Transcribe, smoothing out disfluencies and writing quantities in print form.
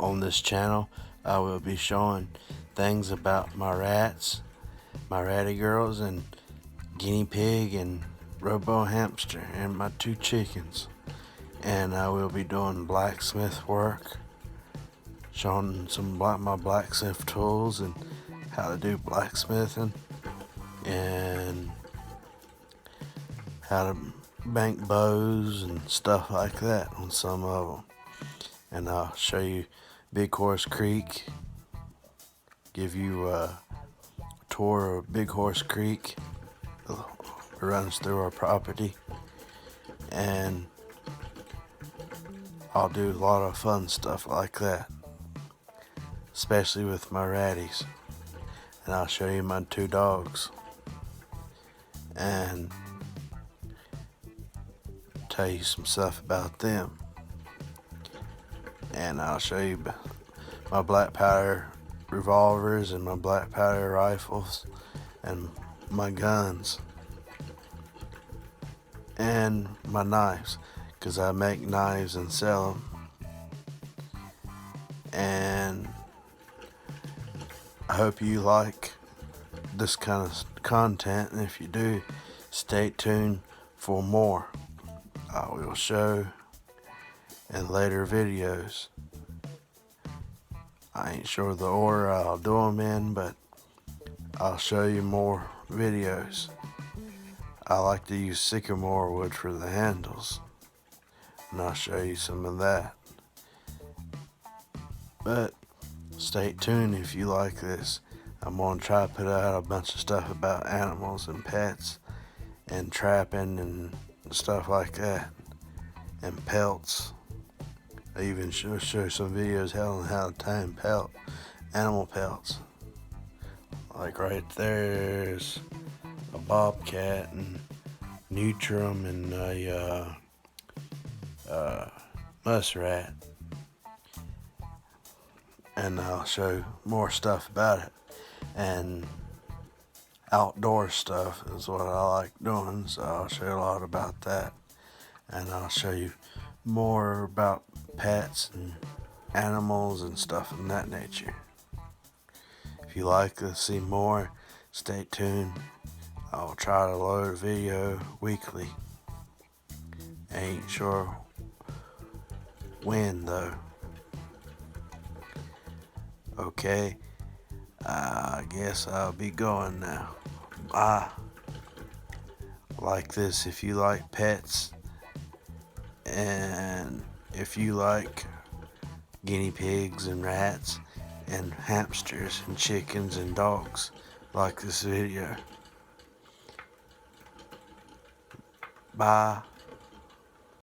On this channel, I will be showing things about my rats, my ratty girls, and guinea pig and robo hamster, and my 2 chickens. And I will be doing blacksmith work, showing some my blacksmith tools and how to do blacksmithing, and how to bank bows and stuff like that on some of them. And I'll show you Big Horse Creek, give you a tour of Big Horse Creek. It runs through our property, and I'll do a lot of fun stuff like that, especially with my ratties. And I'll show you my 2 dogs and tell you some stuff about them. And I'll show you my black powder revolvers and my black powder rifles and my guns and my knives, because I make knives and sell them. And I hope you like this kind of content, and if you do, stay tuned for more. I will show in later videos. I ain't sure the order I'll do them in, but I'll show you more videos. I like to use sycamore wood for the handles, and I'll show you some of that. But stay tuned if you like this. I'm going to try to put out a bunch of stuff about animals and pets and trapping and stuff like that, and pelts. I even show some videos how to time animal pelts. Like right there's a bobcat and nutrum and a muskrat. And I'll show more stuff about it. And outdoor stuff is what I like doing, so I'll show you a lot about that. And I'll show you more about pets and animals and stuff of that nature. If you like to see more, stay tuned. I'll try to load a video weekly. Ain't sure when though. Okay, I guess I'll be going now. Bye. Like this if you like pets, and if you like guinea pigs and rats and hamsters and chickens and dogs, like this video. Bye.